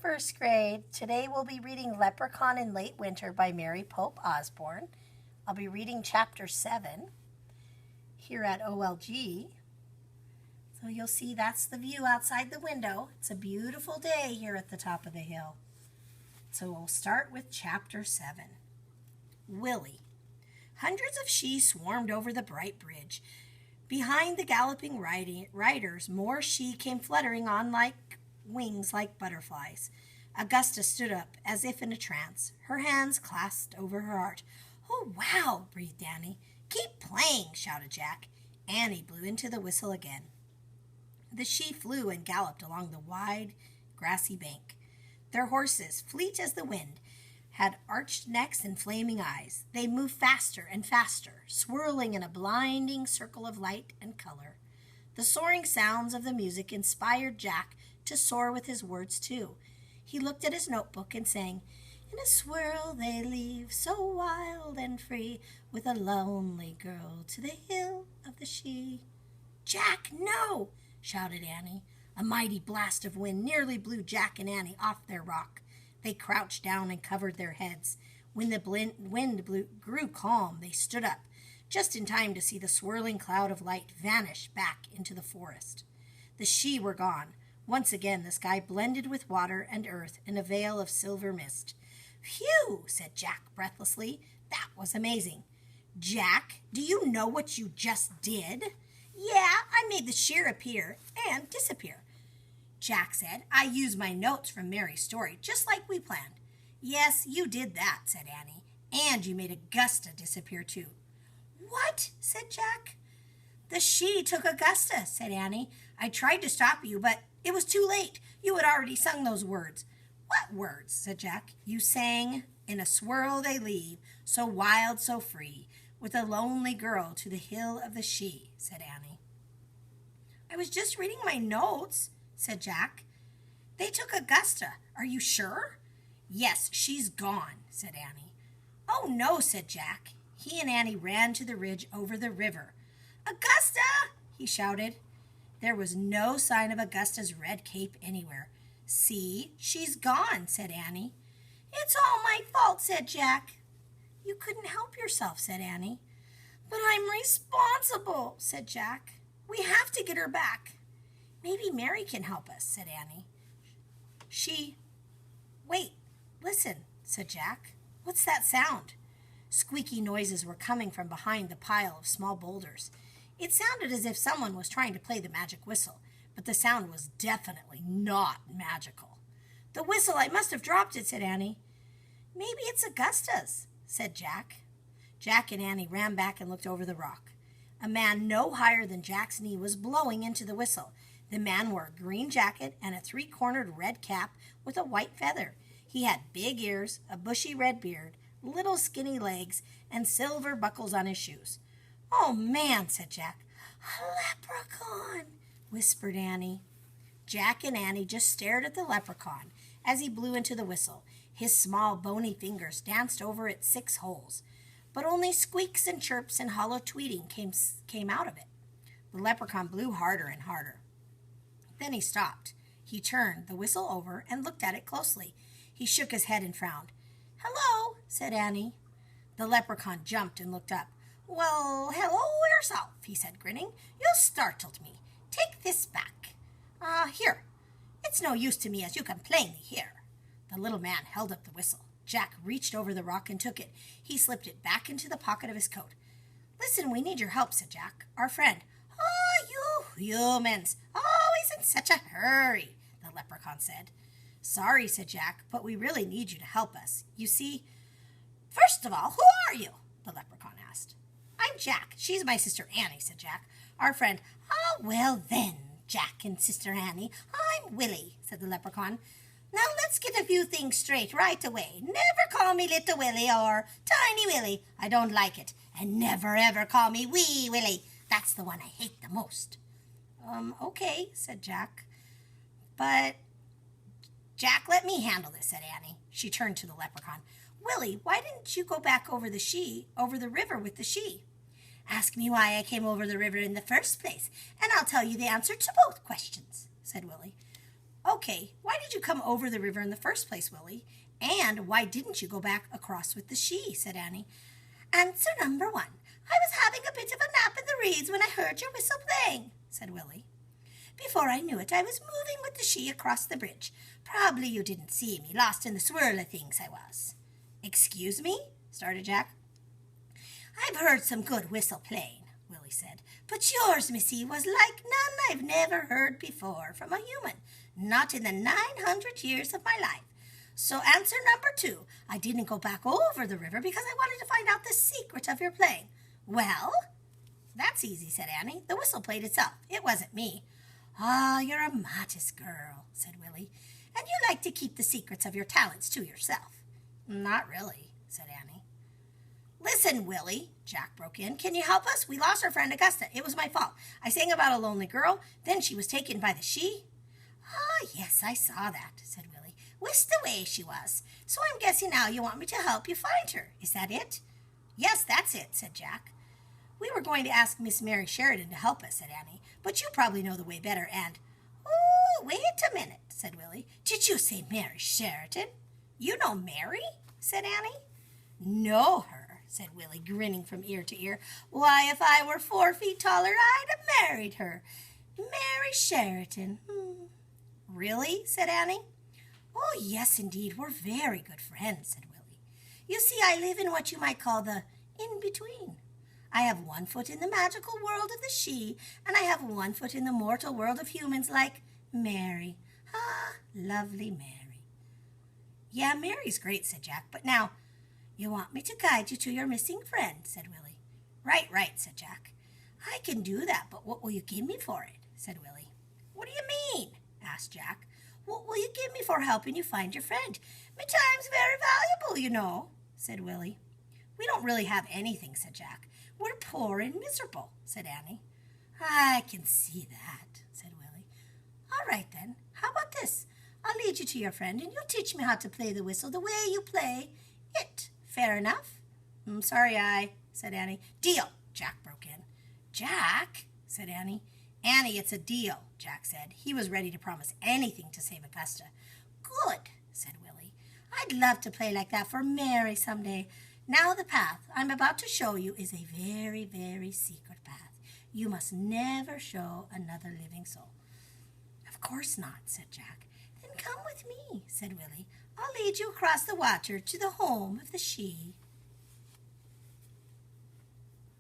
first grade. Today we'll be reading Leprechaun in Late Winter by Mary Pope Osborne. I'll be reading chapter 7 here at OLG. So you'll see that's the view outside the window. It's a beautiful day here at the top of the hill. So we'll start with chapter 7. Willie. Hundreds of she swarmed over the bright bridge. Behind the galloping riders, more she came fluttering on like wings like butterflies. Augusta stood up as if in a trance, her hands clasped over her heart. "Oh, wow," breathed Annie. "Keep playing," shouted Jack. Annie blew into the whistle again. The she flew and galloped along the wide, grassy bank. Their horses, fleet as the wind, had arched necks and flaming eyes. They moved faster and faster, swirling in a blinding circle of light and color. The soaring sounds of the music inspired Jack to soar with his words, too. He looked at his notebook and sang, "In a swirl they leave, so wild and free, with a lonely girl to the hill of the she." "Jack, no!" shouted Annie. A mighty blast of wind nearly blew Jack and Annie off their rock. They crouched down and covered their heads. When the wind grew calm, they stood up, just in time to see the swirling cloud of light vanish back into the forest. The she were gone. Once again the sky blended with water and earth in a veil of silver mist. "Phew," said Jack breathlessly. "That was amazing." "Jack, do you know what you just did?" "Yeah, I made the sheer appear and disappear." Jack said, "I used my notes from Mary's story, just like we planned." "Yes, you did that," said Annie. "And you made Augusta disappear too." "What?" said Jack. "The she took Augusta," said Annie. "I tried to stop you, but it was too late. You had already sung those words." "What words?" said Jack. "You sang, 'In a swirl they leave, so wild, so free, with a lonely girl to the hill of the she,'" said Annie. "I was just reading my notes," said Jack. "They took Augusta. Are you sure?" "Yes, she's gone," said Annie. "Oh, no," said Jack. He and Annie ran to the ridge over the river. "Augusta!" he shouted. There was no sign of Augusta's red cape anywhere. "See, she's gone," said Annie. "It's all my fault," said Jack. "You couldn't help yourself," said Annie. "But I'm responsible," said Jack. "We have to get her back." "Maybe Mary can help us," said Annie. "Wait, listen," said Jack. "What's that sound?" Squeaky noises were coming from behind the pile of small boulders. It sounded as if someone was trying to play the magic whistle, but the sound was definitely not magical. "The whistle, I must have dropped it," said Annie. "Maybe it's Augusta's," said Jack. Jack and Annie ran back and looked over the rock. A man no higher than Jack's knee was blowing into the whistle. The man wore a green jacket and a three-cornered red cap with a white feather. He had big ears, a bushy red beard, little skinny legs, and silver buckles on his shoes. "Oh, man," said Jack. "A leprechaun," whispered Annie. Jack and Annie just stared at the leprechaun as he blew into the whistle. His small, bony fingers danced over its 6 holes, but only squeaks and chirps and hollow tweeting came out of it. The leprechaun blew harder and harder. Then he stopped. He turned the whistle over and looked at it closely. He shook his head and frowned. "Hello," said Annie. The leprechaun jumped and looked up. "Well, hello yourself," he said, grinning. "You startled me. Take this back. Here. It's no use to me, as you can plainly hear." The little man held up the whistle. Jack reached over the rock and took it. He slipped it back into the pocket of his coat. "Listen, we need your help," said Jack. "Our friend—" "Oh, you humans, always in such a hurry," the leprechaun said. "Sorry," said Jack, "but we really need you to help us. You see—" "First of all, who are you?" the leprechaun asked. "I'm Jack. She's my sister Annie," said Jack. "Our friend—" "Oh, well then, Jack and Sister Annie, I'm Willie," said the leprechaun. "Now let's get a few things straight right away. Never call me Little Willie or Tiny Willie. I don't like it. And never ever call me Wee Willie. That's the one I hate the most." Okay," said Jack. "But—" "Jack, let me handle this," said Annie. She turned to the leprechaun. "Willie, why didn't you go back over the river with the she?" "Ask me why I came over the river in the first place, and I'll tell you the answer to both questions," said Willie. Okay, why did you come over the river in the first place, Willie? And why didn't you go back across with the she? Said Annie. Answer number one. I was having a bit of a nap in the reeds when I heard your whistle playing, said Willie. Before I knew it, I was moving with the she across the bridge. Probably you didn't see me, lost in the swirl of things I was. Excuse me? Started Jack. I've heard some good whistle playing, Willie said, but yours, missy, was like none I've never heard before from a human, not in the 900 years of my life. So answer number two, I didn't go back over the river because I wanted to find out the secret of your playing. Well, that's easy, said Annie. The whistle played itself. It wasn't me. Ah, you're a modest girl, said Willie, and you like to keep the secrets of your talents to yourself. Not really, said Annie. Listen, Willie, Jack broke in. Can you help us? We lost our friend Augusta. It was my fault. I sang about a lonely girl. Then she was taken by the she. Ah, yes, I saw that, said Willie. Whisked away she was. So I'm guessing now you want me to help you find her. Is that it? Yes, that's it, said Jack. We were going to ask Miss Mary Sheridan to help us, said Annie, but you probably know the way better, and... Oh, wait a minute, said Willie. Did you say Mary Sheridan? You know Mary? Said Annie. Know her, said Willie, grinning from ear to ear. Why, if I were 4 feet taller, I'd have married her. Mary Sheridan. Really? Said Annie. Oh, yes, indeed. We're very good friends, said Willie. You see, I live in what you might call the in-between. I have 1 foot in the magical world of the she, and I have 1 foot in the mortal world of humans like Mary. Ah, lovely Mary. Yeah, Mary's great, said Jack, but now, you want me to guide you to your missing friend, said Willie. Right, said Jack. I can do that, but what will you give me for it, said Willie. What do you mean, asked Jack. What will you give me for helping you find your friend? My time's very valuable, you know, said Willie. We don't really have anything, said Jack. We're poor and miserable, said Annie. I can see that, said Willie. All right, then. How about this? I'll lead you to your friend, and you'll teach me how to play the whistle the way you play it. Fair enough? Sorry, said Annie. Deal, Jack broke in. Jack, said Annie. Annie, it's a deal, Jack said. He was ready to promise anything to save Augusta. Good, said Willie. I'd love to play like that for Mary someday. Now the path I'm about to show you is a very, very secret path. You must never show another living soul. Of course not, said Jack. Then come with me, said Willie. I'll lead you across the water to the home of the she.